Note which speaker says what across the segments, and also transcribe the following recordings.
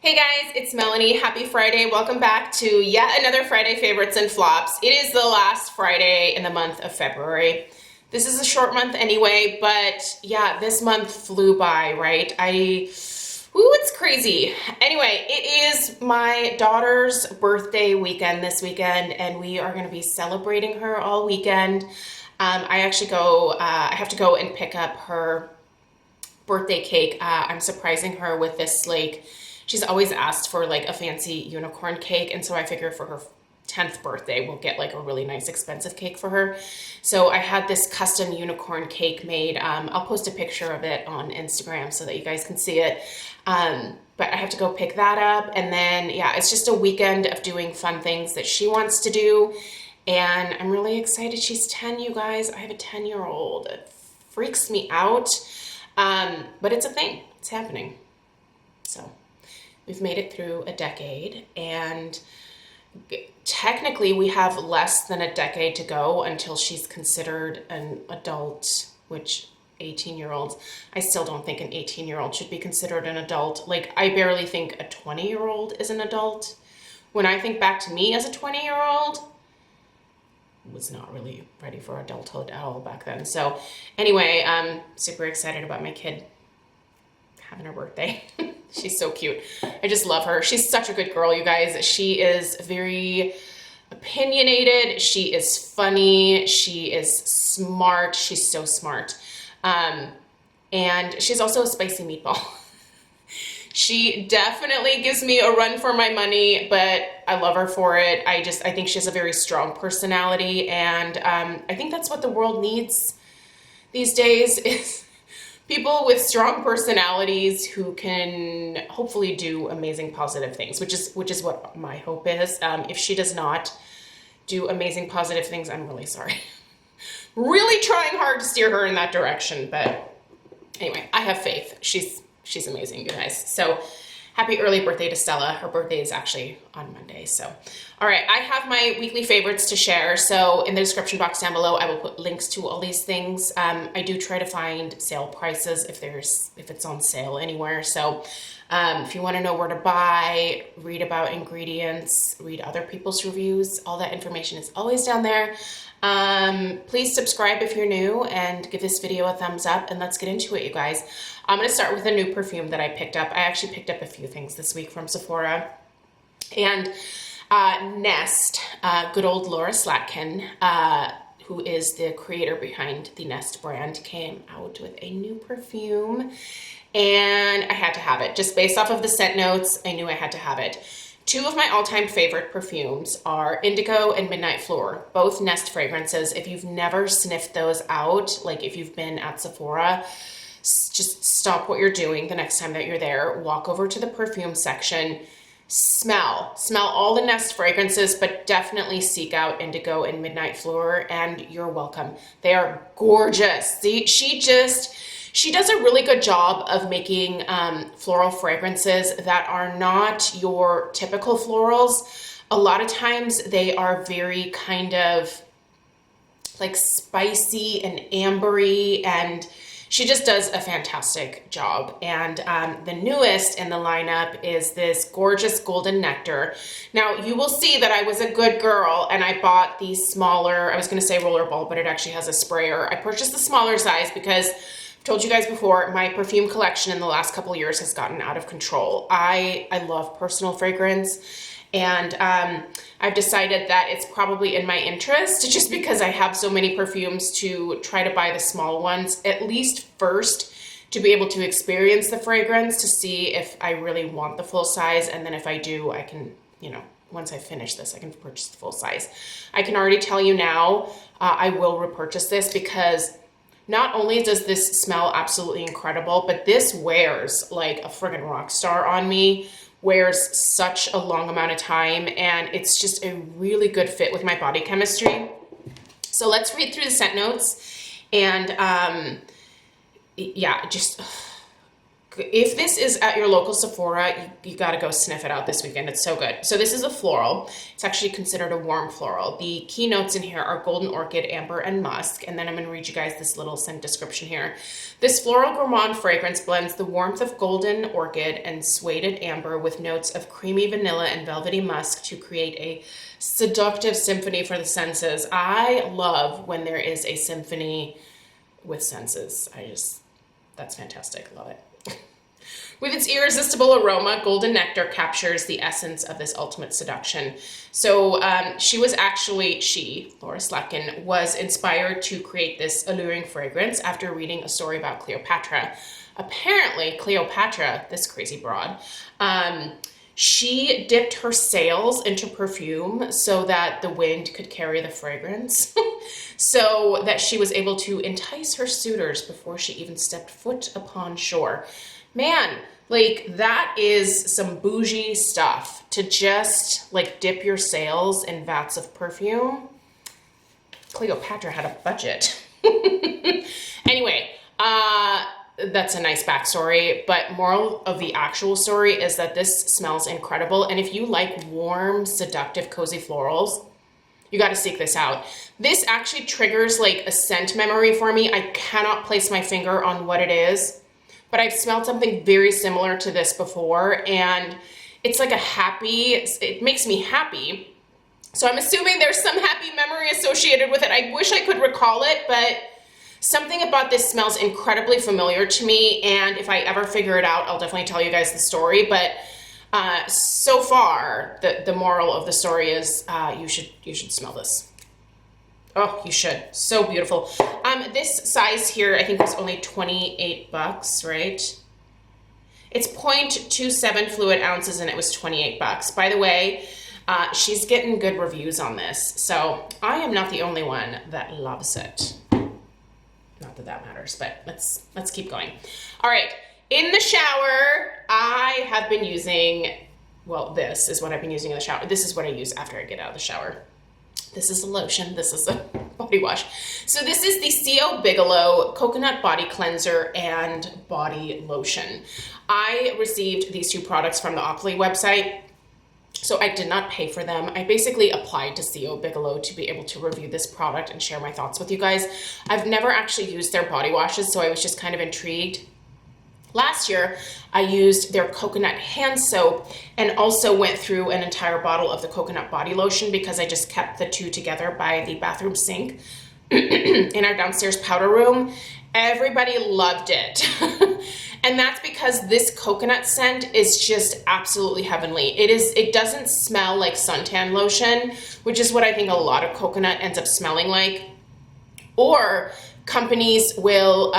Speaker 1: Hey guys, it's Melanie. Happy Friday. Welcome back to yet another Friday Favorites and Flops. It is the last Friday in the month of February. This is a short month anyway, but yeah, this month flew by, right? It's crazy. Anyway, it is my daughter's birthday weekend this weekend, and we are going to be celebrating her all weekend. I have to go and pick up her birthday cake. I'm surprising her with this, like, she's always asked for like a fancy unicorn cake, and so I figure for her 10th birthday we'll get like a really nice expensive cake for her. So I had this custom unicorn cake made. I'll post a picture of it on Instagram so that you guys can see it. But I have to go pick that up, and then yeah, it's just a weekend of doing fun things that she wants to do, and I'm really excited. She's 10, you guys. I have a 10-year-old. It freaks me out. But it's a thing. It's happening. So we've made it through a decade, and technically we have less than a decade to go until she's considered an adult, which 18-year-olds, I still don't think an 18-year-old should be considered an adult. Like, I barely think a 20-year-old is an adult. When I think back to me as a 20-year-old, was not really ready for adulthood at all back then. So anyway, I'm super excited about my kid having her birthday. She's so cute. I just love her. She's such a good girl, you guys. She is very opinionated. She is funny. She is smart. She's so smart. And she's also a spicy meatball. She definitely gives me a run for my money, but I love her for it. I think she has a very strong personality, and I think that's what the world needs these days, is people with strong personalities who can hopefully do amazing positive things, which is what my hope is. If she does not do amazing positive things, I'm really sorry. Really trying hard to steer her in that direction, but anyway, I have faith. She's amazing, you guys. So happy early birthday to Stella. Her birthday is actually on Monday. So, all right, I have my weekly favorites to share. So in the description box down below, I will put links to all these things. I do try to find sale prices if it's on sale anywhere. So if you want to know where to buy, read about ingredients, read other people's reviews, all that information is always down there. Please subscribe if you're new, and give this video a thumbs up, and let's get into it, you guys. I'm going to start with a new perfume that I picked up. I actually picked up a few things this week from Sephora. And Nest, good old Laura Slatkin, who is the creator behind the Nest brand, came out with a new perfume, and I had to have it. Just based off of the scent notes, I knew I had to have it. Two of my all-time favorite perfumes are Indigo and Midnight Floor, both Nest fragrances. If you've never sniffed those out, like if you've been at Sephora, just stop what you're doing the next time that you're there, walk over to the perfume section, smell all the Nest fragrances, but definitely seek out Indigo and Midnight Floor, and you're welcome. They are gorgeous. See, she does a really good job of making floral fragrances that are not your typical florals. A lot of times they are very kind of like spicy and ambery, and she just does a fantastic job. And the newest in the lineup is this gorgeous Golden Nectar. Now, you will see that I was a good girl and I bought the smaller, I was going to say rollerball, but it actually has a sprayer. I purchased the smaller size because I've told you guys before, my perfume collection in the last couple of years has gotten out of control. I love personal fragrance, and I've decided that it's probably in my interest, just because I have so many perfumes, to try to buy the small ones, at least first, to be able to experience the fragrance, to see if I really want the full size, and then if I do, I can, once I finish this, I can purchase the full size. I can already tell you now, I will repurchase this, because not only does this smell absolutely incredible, but this wears like a friggin' rock star on me, wears such a long amount of time, and it's just a really good fit with my body chemistry. So let's read through the scent notes, and yeah, just, if this is at your local Sephora, you got to go sniff it out this weekend. It's so good. So this is a floral. It's actually considered a warm floral. The key notes in here are golden orchid, amber, and musk. And then I'm going to read you guys this little scent description here. This floral gourmand fragrance blends the warmth of golden orchid and suede amber with notes of creamy vanilla and velvety musk to create a seductive symphony for the senses. I love when there is a symphony with senses. That's fantastic. Love it. With its irresistible aroma, golden nectar captures the essence of this ultimate seduction. So Laura Slatkin, was inspired to create this alluring fragrance after reading a story about Cleopatra. Apparently, Cleopatra, this crazy broad, she dipped her sails into perfume so that the wind could carry the fragrance, so that she was able to entice her suitors before she even stepped foot upon shore. Man, like that is some bougie stuff to just like dip your sails in vats of perfume. Cleopatra had a budget. Anyway, that's a nice backstory, but moral of the actual story is that this smells incredible. And if you like warm, seductive, cozy florals, you got to seek this out. This actually triggers like a scent memory for me. I cannot place my finger on what it is, but I've smelled something very similar to this before, and it's like it makes me happy. So I'm assuming there's some happy memory associated with it. I wish I could recall it, but something about this smells incredibly familiar to me, and if I ever figure it out, I'll definitely tell you guys the story. But so far, the moral of the story is you should smell this. Oh, you should. So beautiful. This size here, I think was only $28, right? It's 0.27 fluid ounces and it was $28. By the way, she's getting good reviews on this. So I am not the only one that loves it. Not that that matters, but let's keep going. All right. In the shower, I have been using, well, this is what I've been using in the shower. This is what I use after I get out of the shower. This is a lotion. This is a body wash. So this is the C.O. Bigelow Coconut Body Cleanser and Body Lotion. I received these two products from the Ockley website, so I did not pay for them. I basically applied to C.O. Bigelow to be able to review this product and share my thoughts with you guys. I've never actually used their body washes, so I was just kind of intrigued. Last year, I used their coconut hand soap and also went through an entire bottle of the coconut body lotion because I just kept the two together by the bathroom sink in our downstairs powder room. Everybody loved it. And that's because this coconut scent is just absolutely heavenly. It doesn't smell like suntan lotion, which is what I think a lot of coconut ends up smelling like. Or companies will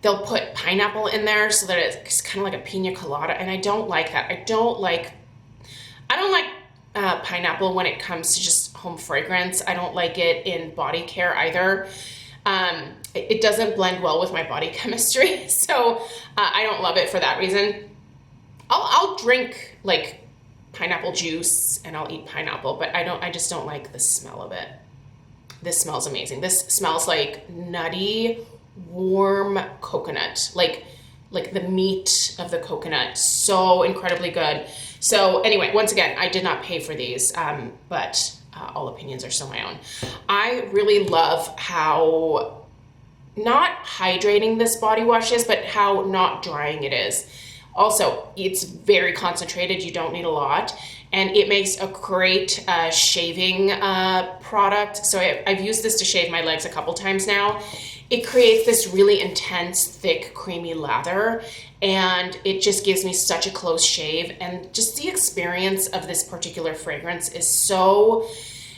Speaker 1: they'll put pineapple in there so that it's kind of like a pina colada, and I don't like that. I don't like pineapple when it comes to just home fragrance. I don't like it in body care either. It doesn't blend well with my body chemistry, so I don't love it for that reason. I'll drink like pineapple juice and I'll eat pineapple, but I just don't like the smell of it. This smells amazing. This smells like nutty, warm coconut, like the meat of the coconut. So incredibly good. So anyway, once again, I did not pay for these, but all opinions are still my own. I really love how not hydrating this body wash is, but how not drying it is. Also, it's very concentrated. You don't need a lot. And it makes a great shaving product. So I've used this to shave my legs a couple times now. It creates this really intense, thick, creamy lather, and it just gives me such a close shave. And just the experience of this particular fragrance is so,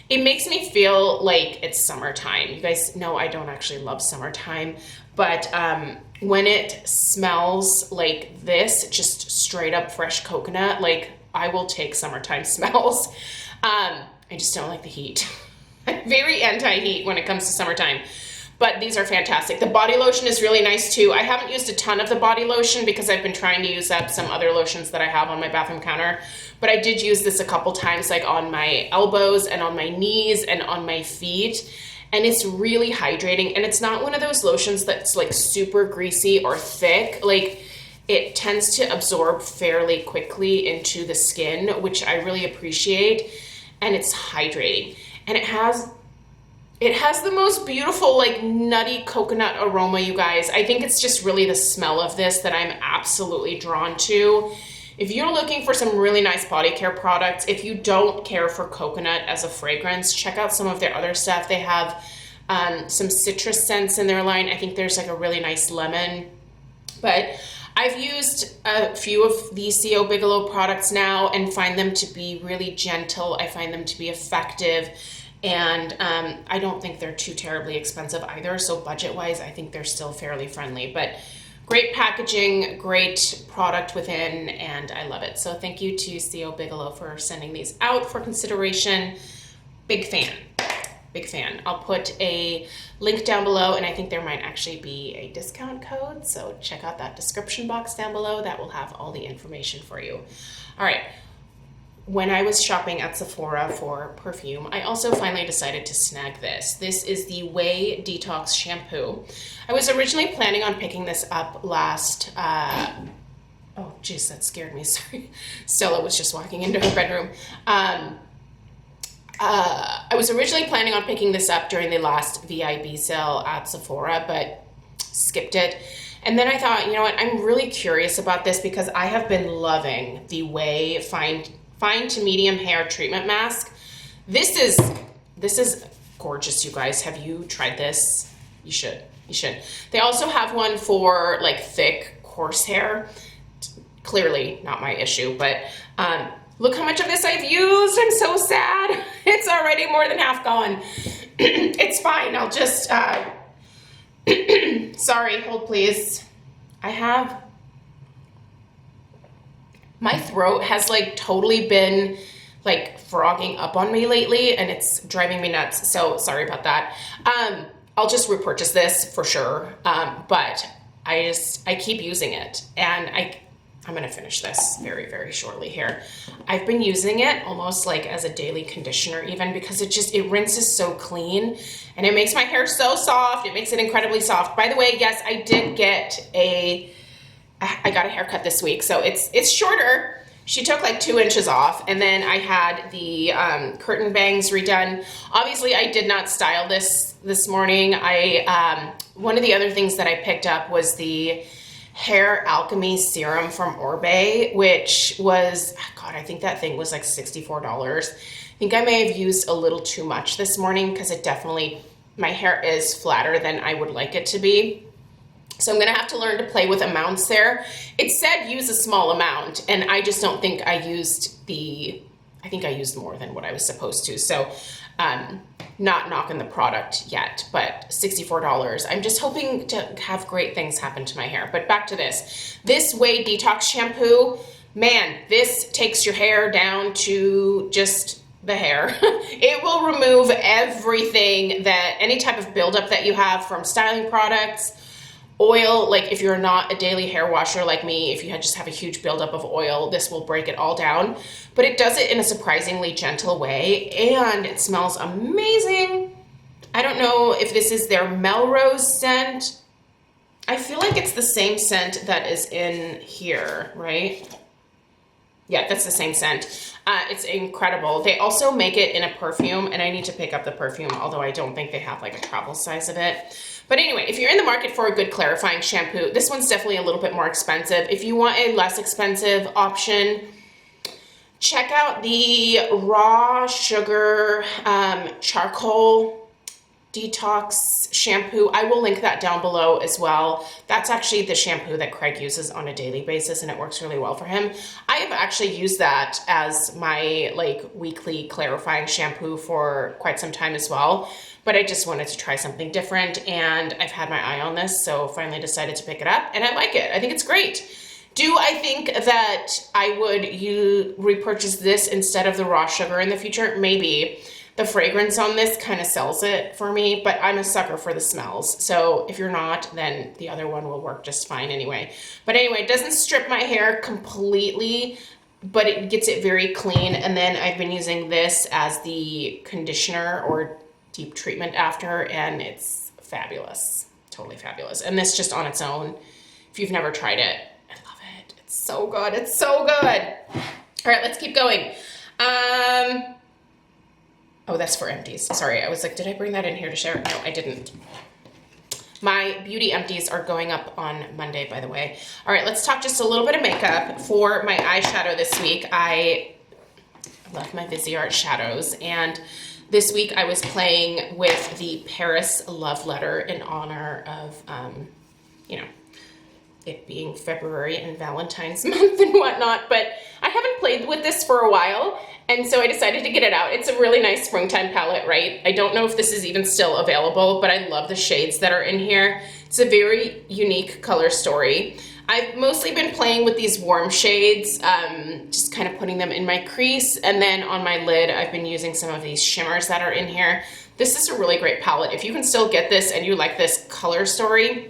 Speaker 1: it makes me feel like it's summertime. You guys know I don't actually love summertime, but when it smells like this, just straight up fresh coconut, like I will take summertime smells. I just don't like the heat. I'm very anti-heat when it comes to summertime. But these are fantastic. The body lotion is really nice too. I haven't used a ton of the body lotion because I've been trying to use up some other lotions that I have on my bathroom counter. But I did use this a couple times, like on my elbows and on my knees and on my feet. And it's really hydrating. And it's not one of those lotions that's like super greasy or thick. Like it tends to absorb fairly quickly into the skin, which I really appreciate. And it's hydrating. And it has the most beautiful, like, nutty coconut aroma, you guys. I think it's just really the smell of this that I'm absolutely drawn to. If you're looking for some really nice body care products, if you don't care for coconut as a fragrance, check out some of their other stuff. They have some citrus scents in their line. I think there's like a really nice lemon. But I've used a few of the CO Bigelow products now and find them to be really gentle. I find them to be effective. And I don't think they're too terribly expensive either. So budget-wise, I think they're still fairly friendly. But great packaging, great product within, and I love it. So thank you to CO Bigelow for sending these out for consideration. Big fan. Big fan. I'll put a link down below, and I think there might actually be a discount code. So check out that description box down below. That will have all the information for you. All right. When I was shopping at Sephora for perfume, I also finally decided to snag this. This is the Way Detox Shampoo. I was originally planning on picking this up last, oh geez, that scared me, sorry. Stella was just walking into her bedroom. I was originally planning on picking this up during the last VIB sale at Sephora, but skipped it. And then I thought, you know what, I'm really curious about this because I have been loving the Way Fine to Medium Hair Treatment Mask. This is gorgeous, you guys. Have you tried this? You should. You should. They also have one for like thick, coarse hair. Clearly not my issue, but look how much of this I've used. I'm so sad. It's already more than half gone. It's fine. I'll just, sorry, hold please. My throat has like totally been like frogging up on me lately and it's driving me nuts. So sorry about that. I'll just repurchase this for sure. But I keep using it and I'm going to finish this very, very shortly here. I've been using it almost like as a daily conditioner even because it rinses so clean and it makes my hair so soft. It makes it incredibly soft. By the way, yes, I got a haircut this week, so it's shorter. She took like 2 inches off, and then I had the curtain bangs redone. Obviously, I did not style this morning. One of the other things that I picked up was the Hair Alchemy Serum from Orbe, which was, God, I think that thing was like $64. I think I may have used a little too much this morning because my hair is flatter than I would like it to be. So I'm going to have to learn to play with amounts there. It said use a small amount, and I just don't think I think I used more than what I was supposed to. So not knocking the product yet, but $64. I'm just hoping to have great things happen to my hair. But back to this. This Way Detox Shampoo, man, this takes your hair down to just the hair. It will remove everything any type of buildup that you have from styling products, oil, like if you're not a daily hair washer like me, if you just have a huge buildup of oil, this will break it all down. But it does it in a surprisingly gentle way, and it smells amazing. I don't know if this is their Melrose scent. I feel like it's the same scent that is in here, right? Yeah, that's the same scent. It's incredible. They also make it in a perfume, and I need to pick up the perfume, although I don't think they have like a travel size of it. But anyway, if you're in the market for a good clarifying shampoo, this one's definitely a little bit more expensive. If you want a less expensive option, check out the Raw Sugar Charcoal Detox Shampoo. I will link that down below as well. That's actually the shampoo that Craig uses on a daily basis, and it works really well for him. I have actually used that as my like weekly clarifying shampoo for quite some time as well. But I just wanted to try something different, and I've had my eye on this, so finally decided to pick it up, and I like it. I think it's great. Do I think that I would repurchase this instead of the raw sugar in the future? Maybe. The fragrance on this kind of sells it for me, but I'm a sucker for the smells. So if you're not, then the other one will work just fine anyway. But anyway, it doesn't strip my hair completely, but it gets it very clean. And then I've been using this as the conditioner or deep treatment after, and it's fabulous. Totally fabulous. And this just on its own, if you've never tried it, I love So good. It's so good. All right, let's keep going. Oh, that's for empties. Sorry, I was like, did I bring that in here to share? No, I didn't. My beauty empties are going up on Monday, by the way. All right, let's talk just a little bit of makeup. For my eyeshadow this week, I love my Viseart shadows, and this week I was playing with the Paris Love Letter in honor of, you know, it being February and Valentine's month and whatnot, but I haven't played with this for a while, and so I decided to get it out. It's a really nice springtime palette, right? I don't know if this is even still available, but I love the shades that are in here. It's a very unique color story. I've mostly been playing with these warm shades, just kind of putting them in my crease, and then on my lid, I've been using some of these shimmers that are in here. This is a really great palette. If you can still get this and you like this color story,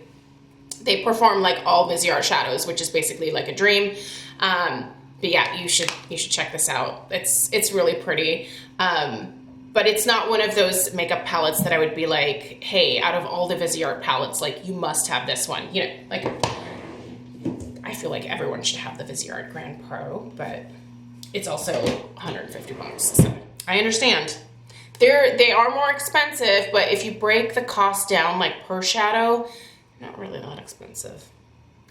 Speaker 1: they perform like all Viseart shadows, which is basically like a dream. But yeah, you should check this out. It's really pretty. But it's not one of those makeup palettes that I would be like, hey, out of all the Viseart palettes, like you must have this one. You know, like I feel like everyone should have the Viseart Grand Pro, but it's also 150 bucks. So I understand. They are more expensive, but if you break the cost down like per shadow, not really that expensive.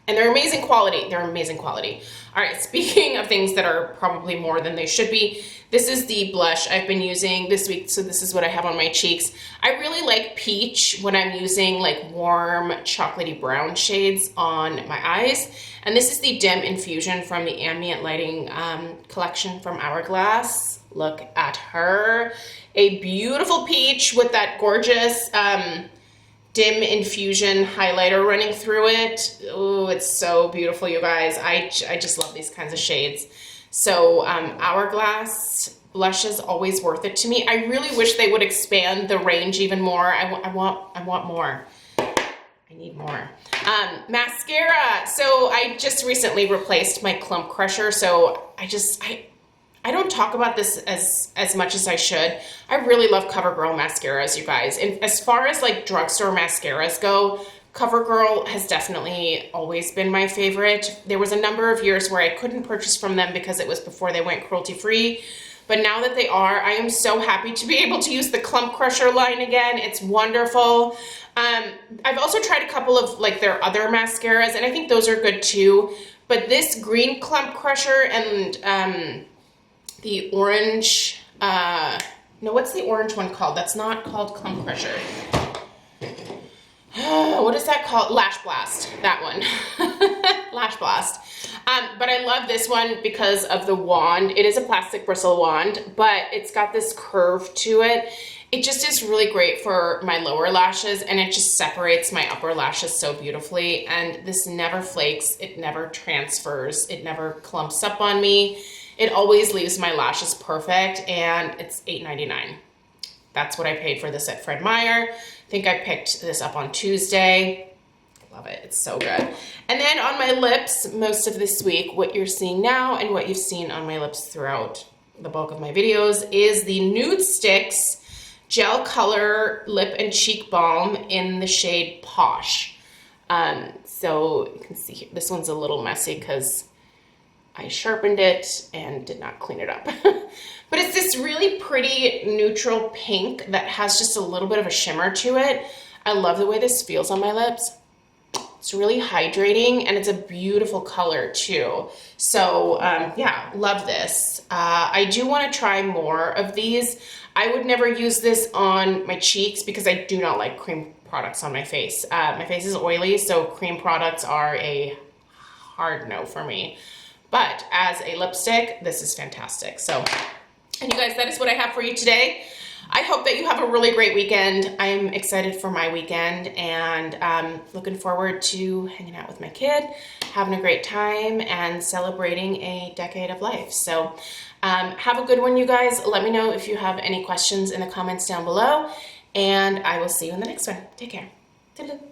Speaker 1: And they're amazing quality. They're amazing quality. All right, speaking of things that are probably more than they should be, this is the blush I've been using this week. So this is what I have on my cheeks. I really like peach when I'm using like warm chocolatey brown shades on my eyes. And this is the Dim Infusion from the Ambient Lighting collection from Hourglass. Look at her. A beautiful peach with that gorgeous Dim Infusion highlighter running through it. Oh, it's so beautiful, you guys. I just love these kinds of shades. So Hourglass blush is always worth it to me. I really wish they would expand the range even more. I want more. I need more. Mascara. So I just recently replaced my Clump Crusher. So I don't talk about this as much as I should. I really love CoverGirl mascaras, you guys. And as far as like drugstore mascaras go, CoverGirl has definitely always been my favorite. There was a number of years where I couldn't purchase from them because it was before they went cruelty-free. But now that they are, I am so happy to be able to use the Clump Crusher line again. It's wonderful. I've also tried a couple of like their other mascaras, and I think those are good too. But this green Clump Crusher and the orange, no, what's the orange one called? That's not called Clump Crusher. What is that called? Lash Blast, that one. Lash Blast. But I love this one because of the wand. It is a plastic bristle wand, but it's got this curve to it. It just is really great for my lower lashes, and it just separates my upper lashes so beautifully. And this never flakes, it never transfers, it never clumps up on me. It always leaves my lashes perfect, and it's $8.99. That's what I paid for this at Fred Meyer. I think I picked this up on Tuesday. Love it. It's so good. And then on my lips, most of this week, what you're seeing now and what you've seen on my lips throughout the bulk of my videos is the Nude Sticks Gel Color Lip and Cheek Balm in the shade Posh. So you can see here, this one's a little messy because I sharpened it and did not clean it up. But it's this really pretty neutral pink that has just a little bit of a shimmer to it. I love the way this feels on my lips. It's really hydrating, and it's a beautiful color too. So yeah, love this. I do want to try more of these. I would never use this on my cheeks because I do not like cream products on my face. My face is oily, so cream products are a hard no for me. But as a lipstick, this is fantastic. So, and you guys, that is what I have for you today. I hope that you have a really great weekend. I'm excited for my weekend, and looking forward to hanging out with my kid, having a great time, and celebrating a decade of life. So have a good one, you guys. Let me know if you have any questions in the comments down below, and I will see you in the next one. Take care. Toodaloo.